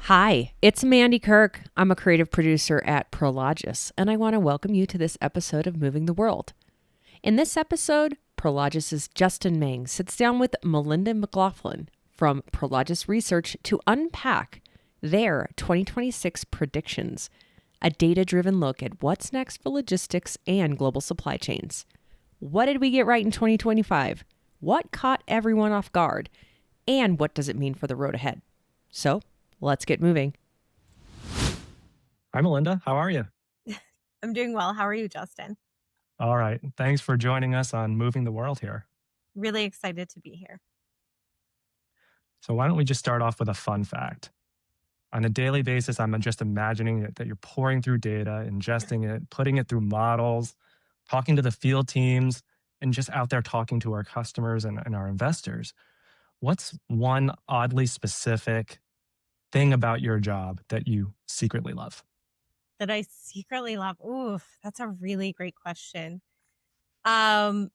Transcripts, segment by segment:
Hi, it's Mandy Kirk. I'm a creative producer at Prologis, and I want to welcome you to this episode of Moving the World. In this episode, Prologis' Justin Meng sits down with Melinda McLaughlin from Prologis Research to unpack their 2026 predictions, a data-driven look at what's next for logistics and global supply chains. What did we get right in 2025? What caught everyone off guard? And what does it mean for the road ahead? So, let's get moving. Hi, Melinda. How are you? I'm doing well. How are you, Justin? All right. Thanks for joining us on Moving the World here. Really excited to be here. So, why don't we just start off with a fun fact? On a daily basis, I'm just imagining that you're pouring through data, ingesting it, putting it through models, talking to the field teams, and just out there talking to our customers and our investors. What's one oddly specific thing about your job that you secretly love? That I secretly love. Ooh, that's a really great question. I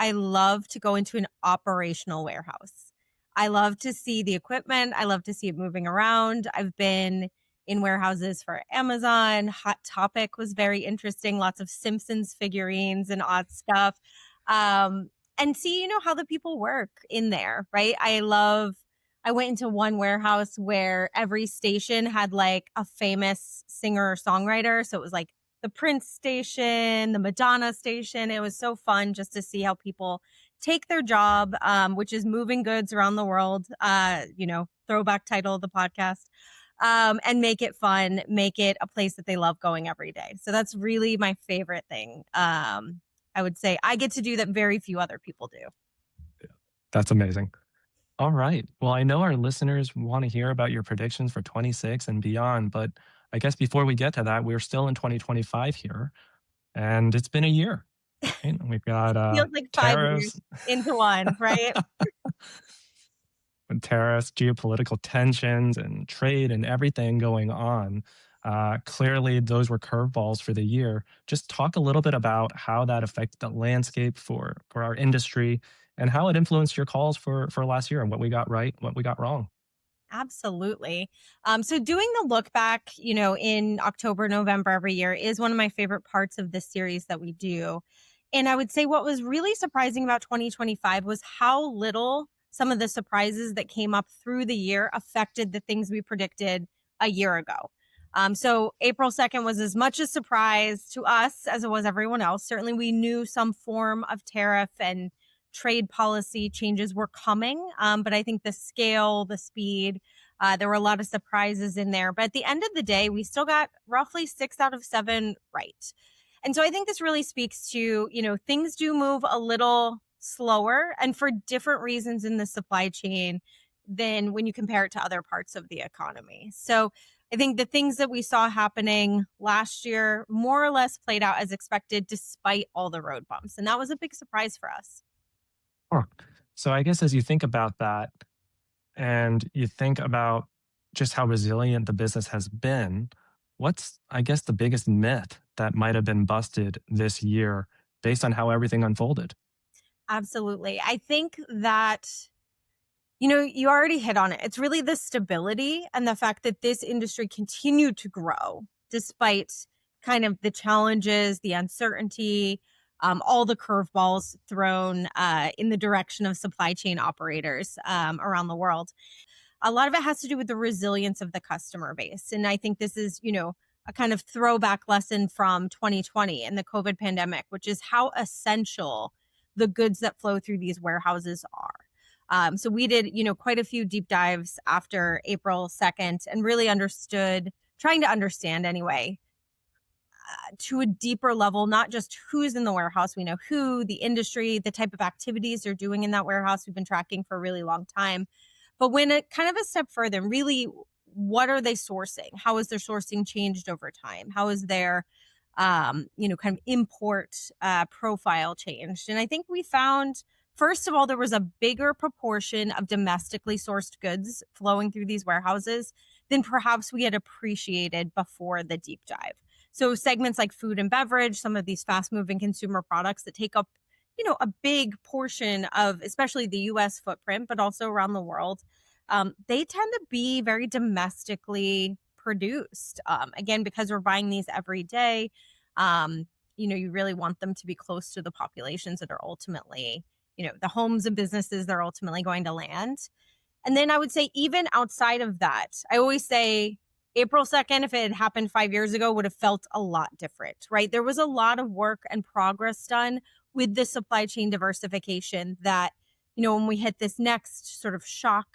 love to go into an operational warehouse. I love to see the equipment. I love to see it moving around. I've been in warehouses for Amazon. Hot Topic was very interesting. Lots of Simpsons figurines and odd stuff. And see, how the people work in there, right? I went into one warehouse where every station had like a famous singer or songwriter. So it was like the Prince station, the Madonna station. It was so fun just to see how people take their job, which is moving goods around the world, throwback title of the podcast, and make it fun, make it a place that they love going every day. So that's really my favorite thing. I would say I get to do that very few other people do. That's amazing. All right. Well, I know our listeners want to hear about your predictions for 26 and beyond, but I guess before we get to that, we're still in 2025 here, and it's been a year. Right? We've got Feels like 5 years tariffs, into one, right? tariffs, geopolitical tensions, and trade and everything going on. Clearly, those were curveballs for the year. Just talk a little bit about how that affected the landscape for our industry and how it influenced your calls for last year and what we got right, what we got wrong. Absolutely. So doing the look back, in October, November every year is one of my favorite parts of this series that we do. And I would say what was really surprising about 2025 was how little some of the surprises that came up through the year affected the things we predicted a year ago. So April 2nd was as much a surprise to us as it was everyone else. Certainly we knew some form of tariff and trade policy changes were coming. But I think the scale, the speed, there were a lot of surprises in there. But at the end of the day, we still got roughly 6 out of 7 right. And so I think this really speaks to, things do move a little slower and for different reasons in the supply chain than when you compare it to other parts of the economy. So I think the things that we saw happening last year more or less played out as expected despite all the road bumps. And that was a big surprise for us. Sure. So I guess as you think about that and you think about just how resilient the business has been, what's, I guess, the biggest myth that might have been busted this year based on how everything unfolded? Absolutely. I think that, you already hit on it. It's really the stability and the fact that this industry continued to grow despite kind of the challenges, the uncertainty, all the curveballs thrown in the direction of supply chain operators around the world. A lot of it has to do with the resilience of the customer base. And I think this is, a kind of throwback lesson from 2020 and the COVID pandemic, which is how essential the goods that flow through these warehouses are. So we did, quite a few deep dives after April 2nd and really trying to understand anyway, to a deeper level, not just who's in the warehouse. We know who, the industry, the type of activities they're doing in that warehouse. We've been tracking for a really long time. But when it kind of a step further, really, what are they sourcing? How has their sourcing changed over time? How is their, kind of import profile changed? And I think we found, first of all, there was a bigger proportion of domestically sourced goods flowing through these warehouses than perhaps we had appreciated before the deep dive. So segments like food and beverage, some of these fast moving consumer products that take up, a big portion of especially the US footprint, but also around the world, they tend to be very domestically produced. Again, because we're buying these every day, you really want them to be close to the populations that are ultimately, the homes and businesses they're ultimately going to land. And then I would say, even outside of that, I always say April 2nd, if it had happened 5 years ago, would have felt a lot different, right? There was a lot of work and progress done with the supply chain diversification that, when we hit this next sort of shock,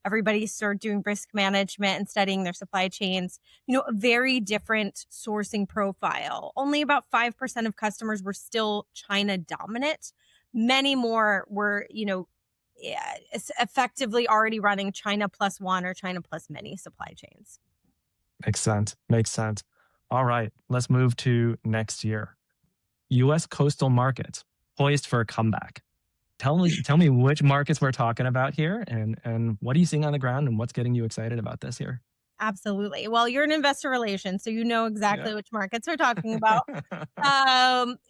everybody started doing risk management and studying their supply chains, a very different sourcing profile. Only about 5% of customers were still China dominant. Many more were, it's effectively already running China plus one or China plus many supply chains. Makes sense. Makes sense. All right, let's move to next year. U.S. coastal markets poised for a comeback. Tell me which markets we're talking about here, and what are you seeing on the ground, and what's getting you excited about this year? Absolutely. Well, you're in investor relations, so you know exactly which markets we're talking about.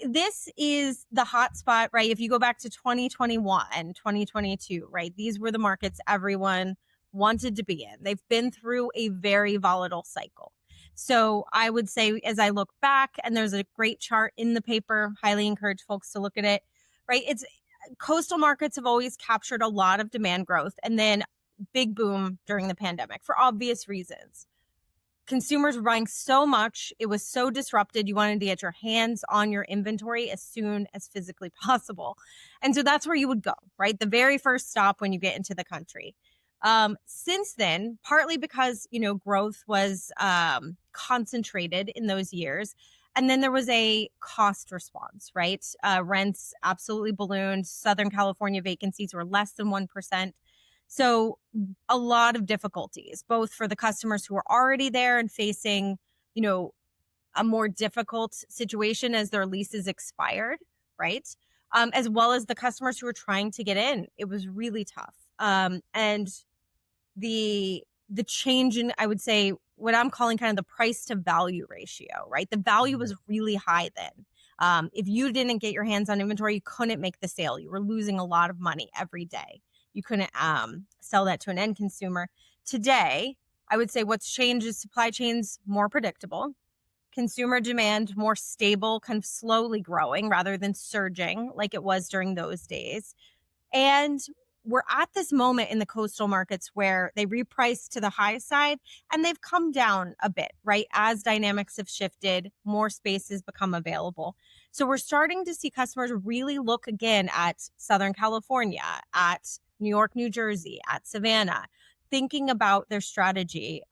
This is the hot spot, right? If you go back to 2021 and 2022, right? These were the markets everyone wanted to be in. They've been through a very volatile cycle. So I would say, as I look back, and there's a great chart in the paper, highly encourage folks to look at it, right? Coastal markets have always captured a lot of demand growth, and then big boom during the pandemic for obvious reasons. Consumers were buying so much. It was so disrupted. You wanted to get your hands on your inventory as soon as physically possible. And so that's where you would go, right? The very first stop when you get into the country. Since then, partly because, growth was concentrated in those years. And then there was a cost response, right? Rents absolutely ballooned. Southern California vacancies were less than 1%. So a lot of difficulties, both for the customers who are already there and facing, a more difficult situation as their leases expired, right? As well as the customers who are trying to get in. It was really tough. And the change in, I would say, what I'm calling kind of the price to value ratio, right? The value was really high then. If you didn't get your hands on inventory, you couldn't make the sale. You were losing a lot of money every day. You couldn't sell that to an end consumer. Today, I would say what's changed is supply chains more predictable, consumer demand more stable, kind of slowly growing rather than surging like it was during those days. And we're at this moment in the coastal markets where they repriced to the high side and they've come down a bit, right? As dynamics have shifted, more spaces become available. So we're starting to see customers really look again at Southern California, at New York, New Jersey, at Savannah, thinking about their strategy,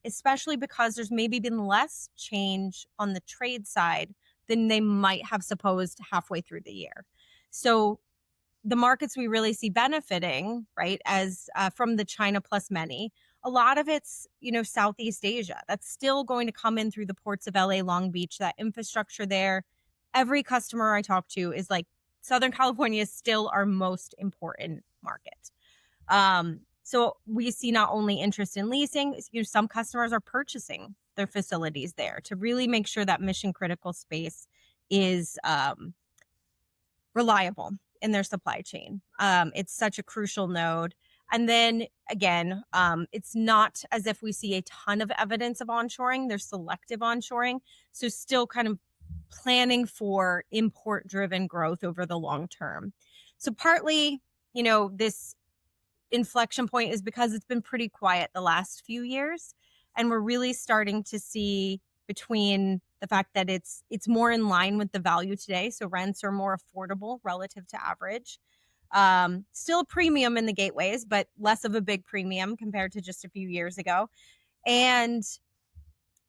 especially because there's maybe been less change on the trade side than they might have supposed halfway through the year. So the markets we really see benefiting, right, as from the China plus many, a lot of it's, Southeast Asia. That's still going to come in through the ports of LA, Long Beach, that infrastructure there. Every customer I talk to is like, Southern California is still our most important market. So we see not only interest in leasing, some customers are purchasing their facilities there to really make sure that mission critical space is reliable in their supply chain. It's such a crucial node. And then again, it's not as if we see a ton of evidence of onshoring. There's selective onshoring. So still kind of planning for import driven growth over the long term. So partly, this inflection point is because it's been pretty quiet the last few years. And we're really starting to see between the fact that it's more in line with the value today. So rents are more affordable relative to average. Still a premium in the gateways, but less of a big premium compared to just a few years ago. And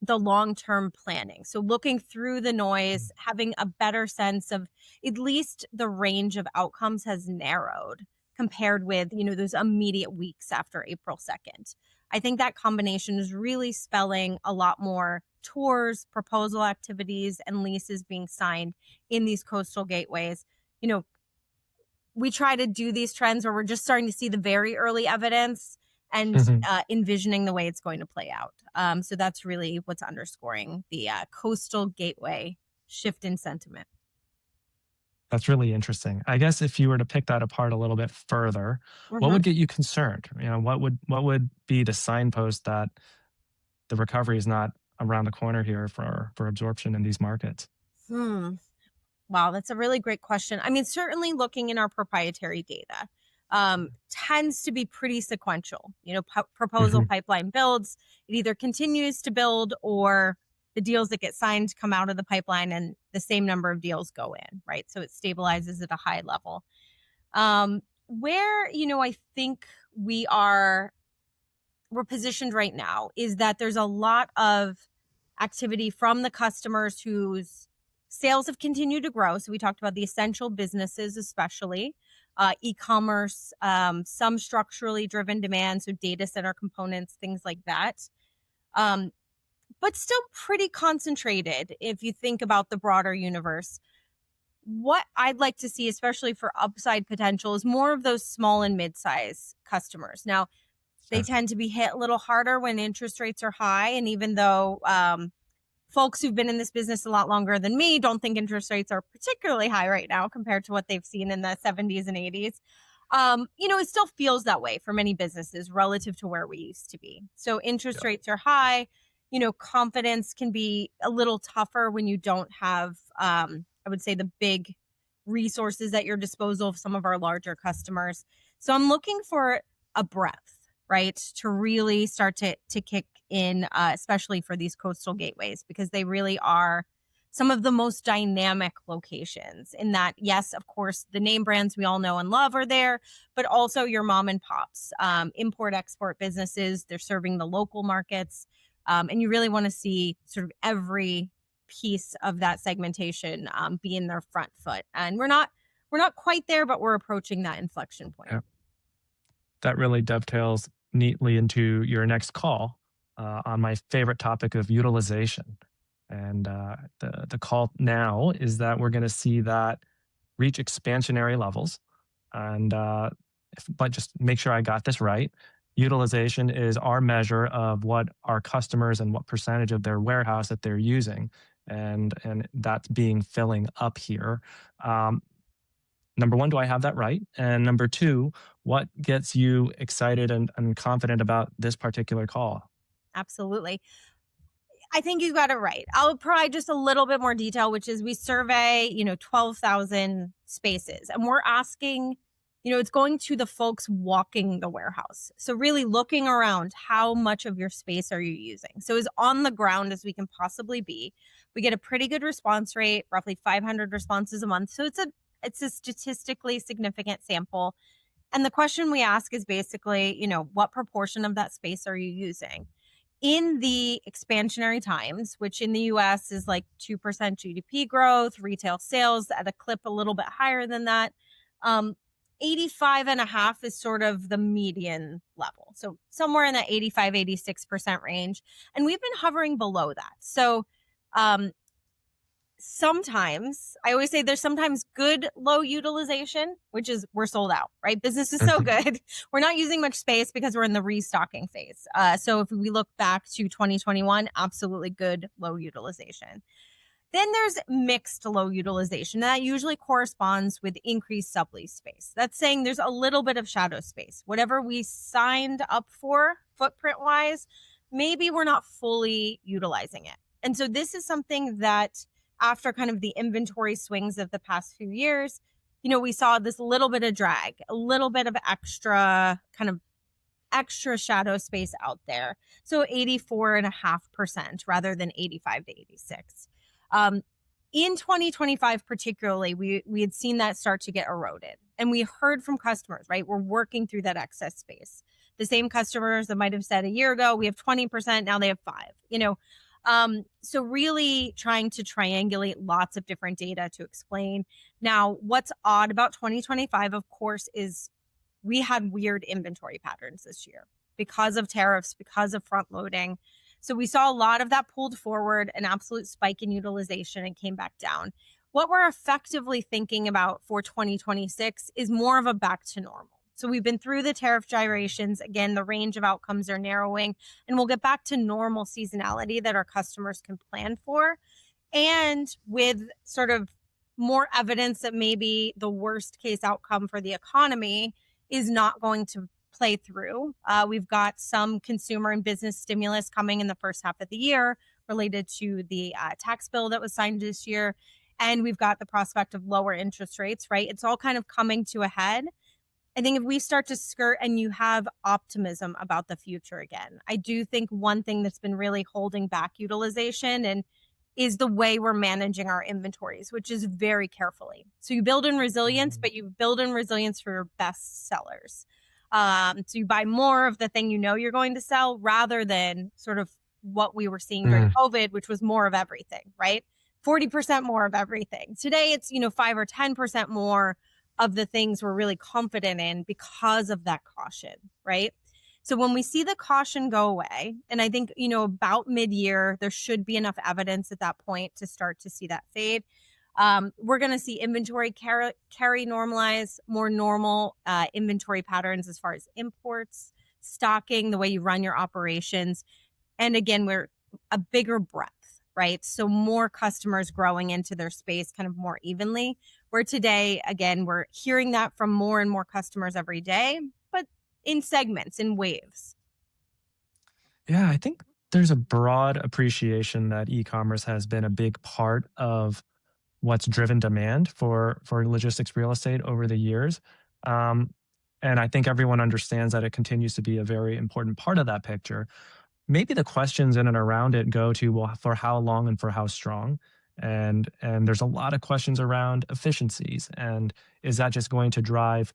the long-term planning. So looking through the noise, having a better sense of at least the range of outcomes has narrowed compared with, those immediate weeks after April 2nd. I think that combination is really spelling a lot more tours, proposal activities, and leases being signed in these coastal gateways. We try to do these trends where we're just starting to see the very early evidence and envisioning the way it's going to play out. So that's really what's underscoring the coastal gateway shift in sentiment. That's really interesting. I guess if you were to pick that apart a little bit further, what would get you concerned? What would be the signpost that the recovery is not around the corner here for absorption in these markets? Hmm. Wow, that's a really great question. I mean, certainly looking in our proprietary data tends to be pretty sequential. Proposal Mhm. pipeline builds, it either continues to build or the deals that get signed come out of the pipeline and the same number of deals go in, right? So it stabilizes at a high level. Where, I think we're positioned right now is that there's a lot of activity from the customers whose sales have continued to grow. So we talked about the essential businesses, especially e-commerce, some structurally driven demand, so data center components, things like that. But still pretty concentrated if you think about the broader universe. What I'd like to see, especially for upside potential, is more of those small and mid-size customers. Now, they Yeah. tend to be hit a little harder when interest rates are high. And even though folks who've been in this business a lot longer than me don't think interest rates are particularly high right now compared to what they've seen in the 70s and 80s, it still feels that way for many businesses relative to where we used to be. So interest Yeah. rates are high. Confidence can be a little tougher when you don't have, I would say, the big resources at your disposal of some of our larger customers. So I'm looking for a breadth, right, to really start to kick in, especially for these coastal gateways, because they really are some of the most dynamic locations in that, yes, of course, the name brands we all know and love are there, but also your mom and pops, import export businesses. They're serving the local markets. And you really want to see sort of every piece of that segmentation be in their front foot. And we're not quite there, but we're approaching that inflection point. Yeah. That really dovetails neatly into your next call on my favorite topic of utilization. And the call now is that we're going to see that reach expansionary levels. And but just make sure I got this right. Utilization is our measure of what our customers and what percentage of their warehouse that they're using, and that's being filling up here. Um, Number one, do I have that right? And number two, what gets you excited and confident about this particular call? Absolutely. I think you got it right. I'll provide just a little bit more detail, which is we survey, 12,000 spaces, and we're asking, it's going to the folks walking the warehouse. So really looking around, how much of your space are you using? So as on the ground as we can possibly be. We get a pretty good response rate, roughly 500 responses a month. So it's a statistically significant sample. And the question we ask is basically, what proportion of that space are you using? In the expansionary times, which in the US is like 2% GDP growth, retail sales at a clip a little bit higher than that, 85.5 is sort of the median level. So somewhere in that 85, 86% range. And we've been hovering below that. So sometimes, I always say there's sometimes good low utilization, which is we're sold out, right? Business is so good. We're not using much space because we're in the restocking phase. So if we look back to 2021, absolutely good low utilization. Then there's mixed low utilization. That usually corresponds with increased sublease space. That's saying there's a little bit of shadow space. Whatever we signed up for footprint wise, maybe we're not fully utilizing it. And so this is something that after kind of the inventory swings of the past few years, we saw this little bit of drag, a little bit of extra shadow space out there. So 84.5% rather than 85 to 86. In 2025 particularly, we had seen that start to get eroded. And we heard from customers, right? We're working through that excess space. The same customers that might have said a year ago, we have 20%, now they have 5%, so really trying to triangulate lots of different data to explain. Now, what's odd about 2025, of course, is we had weird inventory patterns this year because of tariffs, because of front loading. So we saw a lot of that pulled forward, an absolute spike in utilization, and came back down. What we're effectively thinking about for 2026 is more of a back to normal. So we've been through the tariff gyrations. Again, the range of outcomes are narrowing, and we'll get back to normal seasonality that our customers can plan for. And with sort of more evidence that maybe the worst case outcome for the economy is not going to play through. We've got some consumer and business stimulus coming in the first half of the year related to the tax bill that was signed this year. And we've got the prospect of lower interest rates, right? It's all kind of coming to a head. I think if we start to skirt and you have optimism about the future again, I do think one thing that's been really holding back utilization and is the way we're managing our inventories, which is very carefully. So you build in resilience, but you build in resilience for your best sellers. So you buy more of the thing you know you're going to sell rather than sort of what we were seeing during COVID, which was more of everything, right? 40% more of everything. Today, it's, 5 or 10% more of the things we're really confident in because of that caution, right? So when we see the caution go away, and I think, about mid-year, there should be enough evidence at that point to start to see that fade. We're going to see inventory carry normalize, more normal inventory patterns as far as imports, stocking, the way you run your operations. And again, we're a bigger breadth, right? So more customers growing into their space kind of more evenly. Where today, again, we're hearing that from more and more customers every day, but in segments, in waves. Yeah, I think there's a broad appreciation that e-commerce has been a big part of what's driven demand for logistics real estate over the years. And I think everyone understands that it continues to be a very important part of that picture. Maybe the questions in and around it go to, well, for how long and for how strong? And there's a lot of questions around efficiencies. And is that just going to drive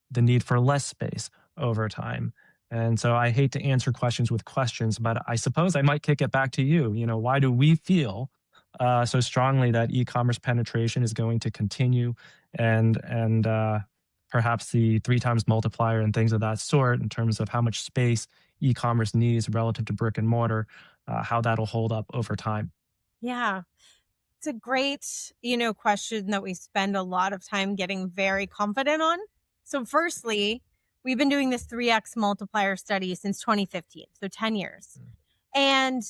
the need for less space over time? And so I hate to answer questions with questions, but I suppose I might kick it back to you. Why do we feel so strongly that e-commerce penetration is going to continue, and perhaps the 3 times multiplier and things of that sort in terms of how much space e-commerce needs relative to brick and mortar, how that'll hold up over time? Yeah. It's a great, question that we spend a lot of time getting very confident on. So firstly, we've been doing this 3x multiplier study since 2015, so 10 years. And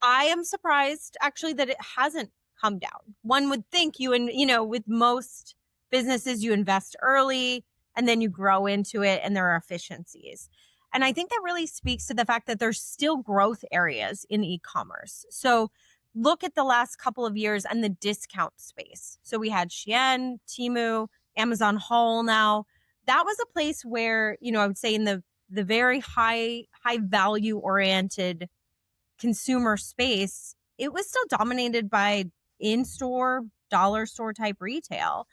I am surprised actually that it hasn't come down. One would think with most businesses, you invest early and then you grow into it and there are efficiencies. And I think that really speaks to the fact that there's still growth areas in e-commerce. So look at the last couple of years and the discount space. So we had Shein, Temu, Amazon Haul now. That was a place where, I would say in the very high value oriented consumer space, it was still dominated by in-store, dollar store type retail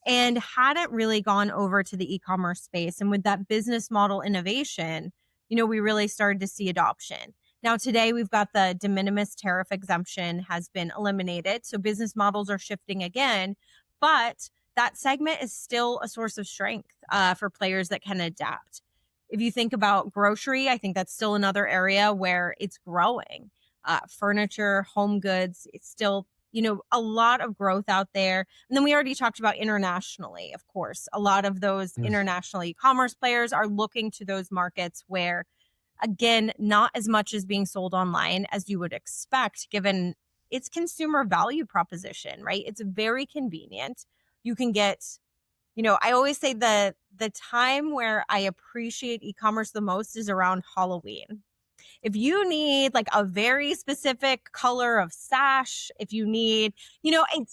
and hadn't really gone over to the e-commerce space. And with that business model innovation, we really started to see adoption. Now, today we've got the de minimis tariff exemption has been eliminated. So business models are shifting again, but that segment is still a source of strength for players that can adapt. If you think about grocery, I think that's still another area where it's growing. Furniture, home goods, it's still, a lot of growth out there. And then we already talked about internationally, of course. A lot of those international e-commerce players are looking to those markets where, again, not as much is being sold online as you would expect, given its consumer value proposition, right? It's very convenient. You can get, I always say the time where I appreciate e-commerce the most is around Halloween. If you need like a very specific color of sash, if you need,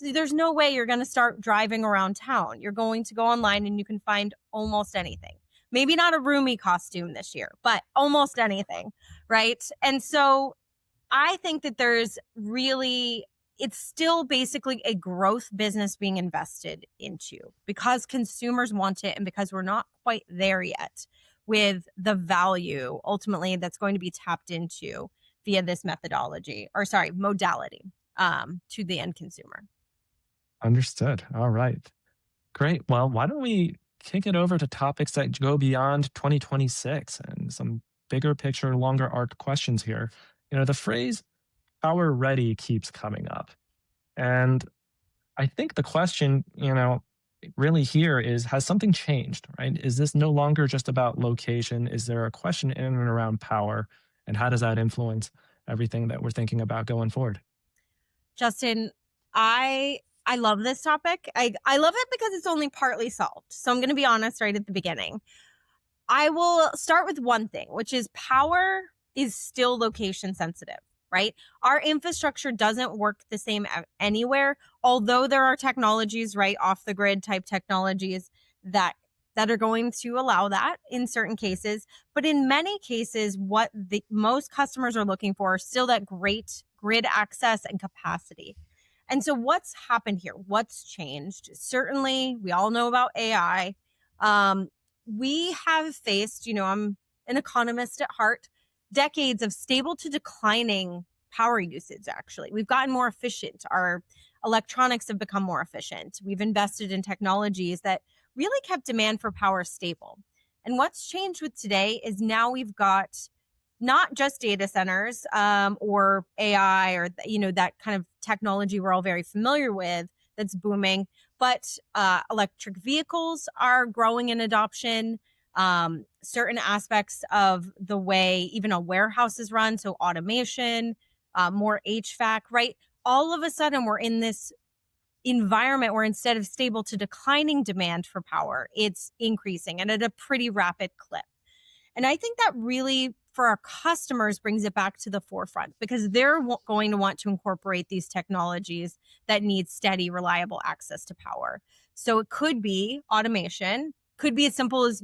there's no way you're going to start driving around town. You're going to go online and you can find almost anything. Maybe not a roomie costume this year, but almost anything, right? And so I think that it's still basically a growth business being invested into because consumers want it and because we're not quite there yet with the value ultimately that's going to be tapped into via this modality to the end consumer. Understood. All right. Great. Well, why don't we kick it over to topics that go beyond 2026 and some bigger picture, longer arc questions here. The phrase "power ready" keeps coming up. And I think the question, really here is, has something changed, right? Is this no longer just about location? Is there a question in and around power? And how does that influence everything that we're thinking about going forward? Justin, I I love this topic. I love it because it's only partly solved. So I'm going to be honest right at the beginning. I will start with one thing, which is power is still location sensitive, right? Our infrastructure doesn't work the same anywhere, although there are technologies, right, off the grid type technologies that are going to allow that in certain cases. But in many cases, what the most customers are looking for is still that great grid access and capacity. And so what's happened here? What's changed? Certainly, we all know about AI. We have faced, I'm an economist at heart, decades of stable to declining power usage, actually. We've gotten more efficient. Our electronics have become more efficient. We've invested in technologies that really kept demand for power stable. And what's changed with today is now we've got not just data centers or AI or, that kind of technology we're all very familiar with that's booming, but electric vehicles are growing in adoption. Certain aspects of the way even a warehouse is run, so automation, more HVAC, right? All of a sudden, we're in this environment where instead of stable to declining demand for power, it's increasing and at a pretty rapid clip. And I think that really, for our customers, brings it back to the forefront because they're going to want to incorporate these technologies that need steady, reliable access to power. So it could be automation, could be as simple as,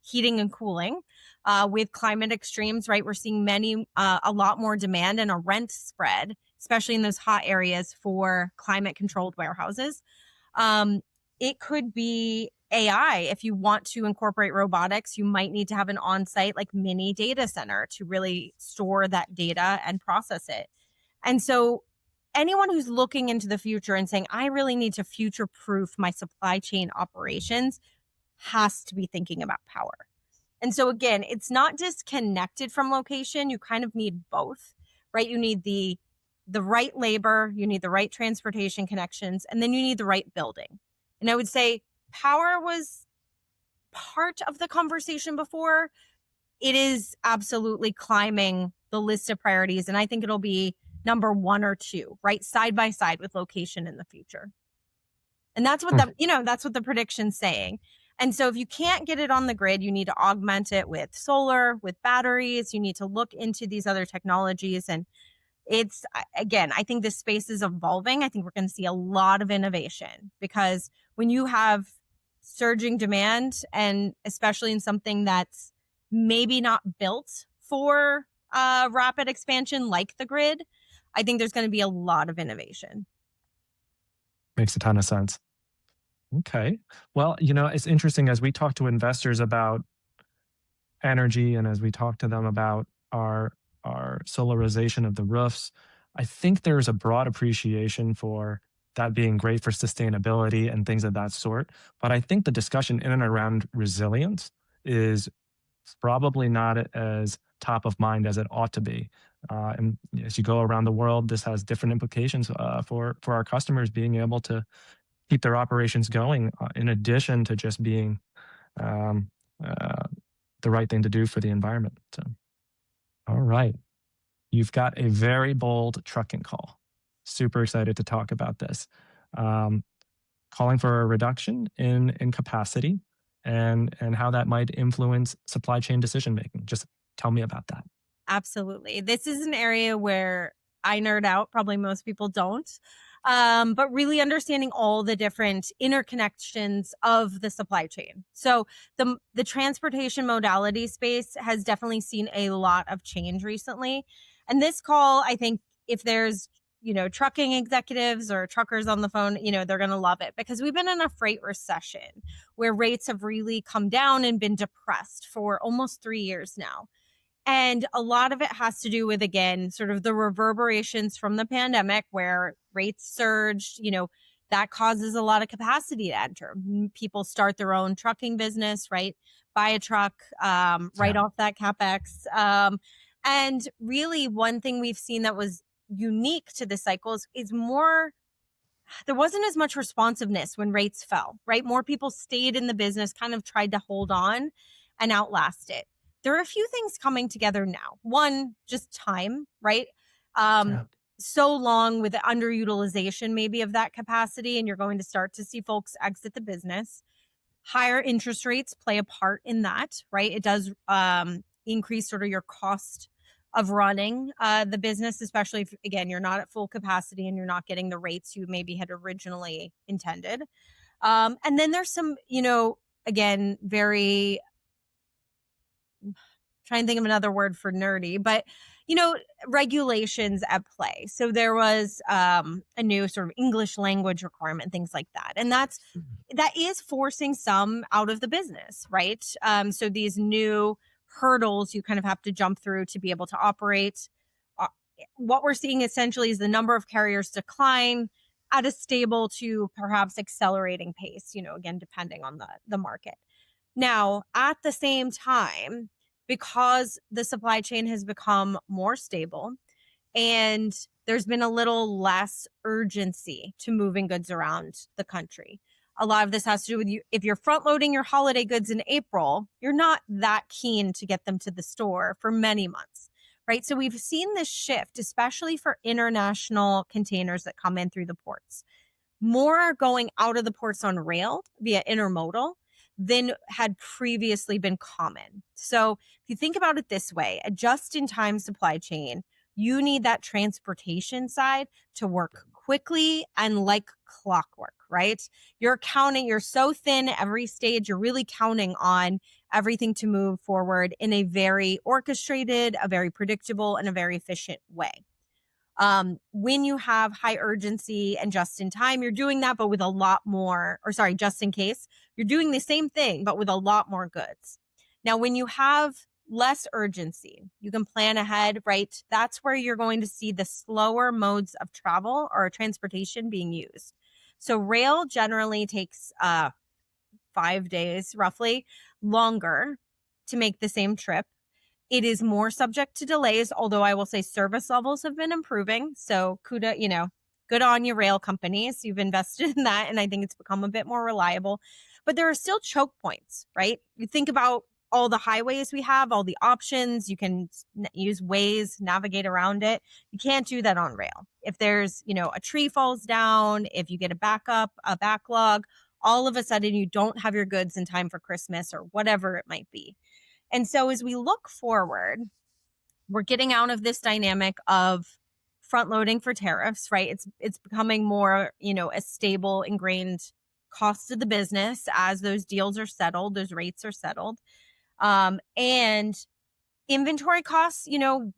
heating and cooling. With climate extremes, right? We're seeing a lot more demand and a rent spread, especially in those hot areas for climate controlled warehouses. It could be AI. If you want to incorporate robotics, you might need to have an on-site like mini data center to really store that data and process it. And so anyone who's looking into the future and saying, I really need to future-proof my supply chain operations has to be thinking about power. And so again, it's not disconnected from location. You kind of need both, right? You need the right labor, you need the right transportation connections, and then you need the right building. And I would say power was part of the conversation before. It is absolutely climbing the list of priorities. And I think it'll be number 1 or 2, right? Side by side with location in the future. And that's what that's what the prediction's saying. And so if you can't get it on the grid, you need to augment it with solar, with batteries. You need to look into these other technologies. And it's, again, I think this space is evolving. I think we're going to see a lot of innovation because when you have surging demand, and especially in something that's maybe not built for rapid expansion like the grid, I think there's going to be a lot of innovation. Makes a ton of sense. Okay. Well, it's interesting as we talk to investors about energy and as we talk to them about our solarization of the roofs, I think there's a broad appreciation for that being great for sustainability and things of that sort. But I think the discussion in and around resilience is probably not as top of mind as it ought to be. And as you go around the world, this has different implications for our customers being able to keep their operations going, in addition to just being the right thing to do for the environment. So, all right. You've got a very bold trucking call. Super excited to talk about this. Calling for a reduction in capacity and how that might influence supply chain decision making. Just tell me about that. Absolutely. This is an area where I nerd out. Probably most people don't. But really understanding all the different interconnections of the supply chain. So the transportation modality space has definitely seen a lot of change recently. And this call, I think if there's, trucking executives or truckers on the phone, they're going to love it because we've been in a freight recession where rates have really come down and been depressed for almost 3 years now. And a lot of it has to do with, again, sort of the reverberations from the pandemic where rates surged, that causes a lot of capacity to enter. People start their own trucking business, right? Buy a truck, write off that CapEx. And really one thing we've seen that was unique to the cycles is there wasn't as much responsiveness when rates fell, right? More people stayed in the business, kind of tried to hold on and outlast it. There are a few things coming together now. One, just time, right? so long with the underutilization maybe of that capacity, and you're going to start to see folks exit the business. Higher interest rates play a part in that, right? It does increase sort of your cost of running the business, especially if, again, you're not at full capacity and you're not getting the rates you maybe had originally intended. And then there's some, again, very, trying to think of another word for nerdy, but regulations at play. So there was a new sort of English language requirement, things like that. And that is forcing some out of the business, right? So these new hurdles you kind of have to jump through to be able to operate. What we're seeing essentially is the number of carriers decline at a stable to perhaps accelerating pace, again, depending on the market. Now, at the same time, because the supply chain has become more stable and there's been a little less urgency to moving goods around the country. A lot of this has to do with you. If you're front loading your holiday goods in April, you're not that keen to get them to the store for many months, right? So we've seen this shift, especially for international containers that come in through the ports. More are going out of the ports on rail via intermodal than had previously been common. So if you think about it this way, a just-in-time supply chain, you need that transportation side to work quickly and like clockwork, right? You're so thin every stage, you're really counting on everything to move forward in a very orchestrated, a very predictable, and a very efficient way. When you have high urgency and just in time, you're doing that, but with a lot more, just in case, you're doing the same thing, but with a lot more goods. Now, when you have less urgency, you can plan ahead, right? That's where you're going to see the slower modes of travel or transportation being used. So rail generally takes 5 days, roughly, longer to make the same trip. It is more subject to delays, although I will say service levels have been improving. So kuda, good on you, rail companies. You've invested in that, and I think it's become a bit more reliable. But there are still choke points, right? You think about all the highways we have, all the options. You can use Waze, navigate around it. You can't do that on rail. If there's, a tree falls down, if you get a backlog, all of a sudden you don't have your goods in time for Christmas or whatever it might be. And so as we look forward, we're getting out of this dynamic of front loading for tariffs, right? It's becoming more, a stable, ingrained cost of the business as those deals are settled, those rates are settled. And inventory costs,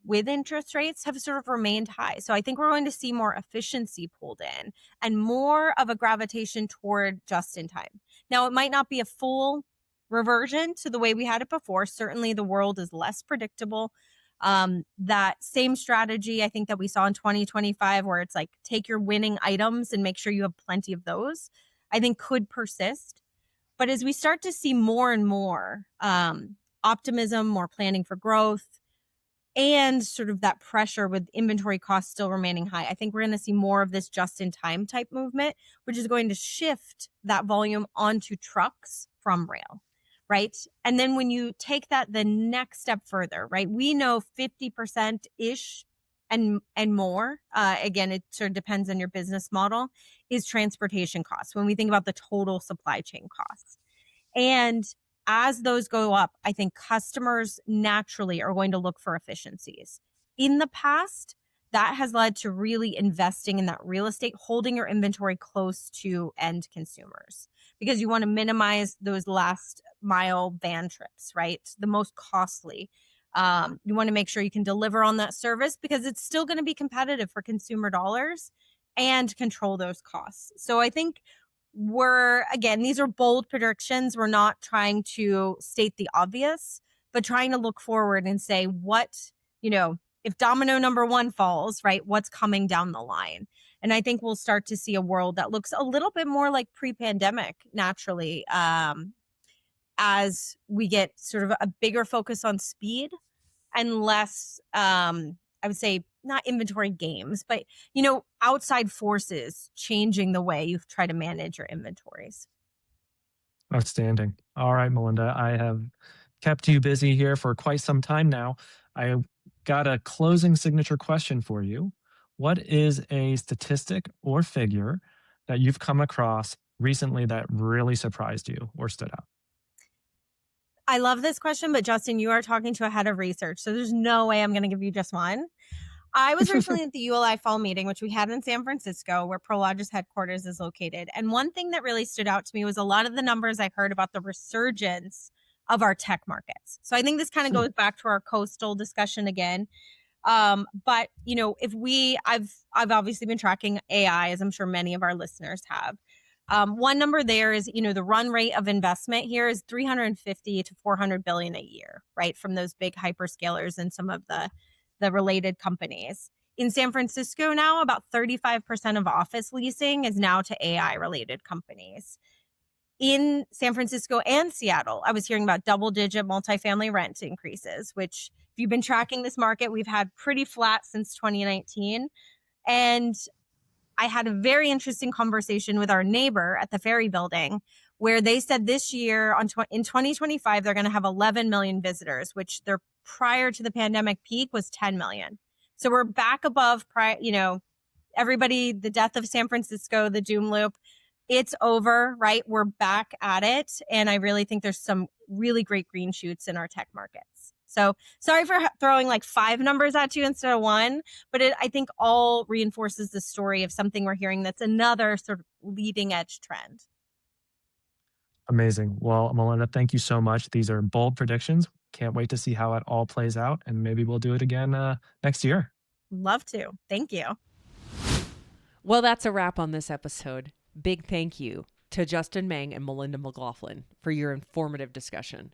with interest rates have sort of remained high. So I think we're going to see more efficiency pulled in and more of a gravitation toward just in time. Now, it might not be a full reversion to the way we had it before. Certainly the world is less predictable. That same strategy, I think, that we saw in 2025, where it's like take your winning items and make sure you have plenty of those, I think could persist. But as we start to see more and more optimism, more planning for growth, and sort of that pressure with inventory costs still remaining high, I think we're going to see more of this just-in-time type movement, which is going to shift that volume onto trucks from rail, right? And then when you take that the next step further, right, we know 50%-ish and more, again, it sort of depends on your business model, is transportation costs when we think about the total supply chain costs. And as those go up, I think customers naturally are going to look for efficiencies. In the past, that has led to really investing in that real estate, holding your inventory close to end consumers, because you want to minimize those last mile van trips, right? The most costly. You want to make sure you can deliver on that service because it's still going to be competitive for consumer dollars and control those costs. So I think these are bold predictions. We're not trying to state the obvious, but trying to look forward and say if domino number one falls, right, what's coming down the line? And I think we'll start to see a world that looks a little bit more like pre-pandemic naturally, as we get sort of a bigger focus on speed and less, I would say, not inventory games, but, outside forces changing the way you try to manage your inventories. Outstanding. All right, Melinda, I have kept you busy here for quite some time now. I got a closing signature question for you. what is a statistic or figure that you've come across recently that really surprised you or stood out? I love this question, but Justin, you are talking to a head of research, so there's no way I'm going to give you just one. I was recently at the ULI fall meeting, which we had in San Francisco, where Prologis headquarters is located. And one thing that really stood out to me was a lot of the numbers I heard about the resurgence of our tech markets. So I think this kind of goes back to our coastal discussion again. But you know, I've obviously been tracking AI, as I'm sure many of our listeners have. One number there is, you know, the run rate of investment here is 350 to 400 billion a year, right? From those big hyperscalers and some of the related companies. In San Francisco now, about 35% of office leasing is now to AI related companies. In San Francisco and Seattle, I was hearing about double-digit multifamily rent increases, which if you've been tracking this market, we've had pretty flat since 2019. And I had a very interesting conversation with our neighbor at the Ferry Building, where they said this year in 2025, they're going to have 11 million visitors, which their prior to the pandemic peak was 10 million. So we're back above, everybody, the death of San Francisco, the doom loop, it's over, right? We're back at it. And I really think there's some really great green shoots in our tech markets. So sorry for throwing like 5 numbers at you instead of 1, but I think all reinforces the story of something we're hearing that's another sort of leading edge trend. Amazing. Well, Melinda, thank you so much. These are bold predictions. Can't wait to see how it all plays out. And maybe we'll do it again next year. Love to. Thank you. Well, that's a wrap on this episode. Big thank you to Justin Meng and Melinda McLaughlin for your informative discussion.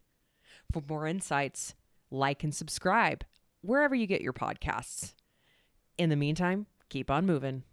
For more insights, like and subscribe wherever you get your podcasts. In the meantime, keep on moving.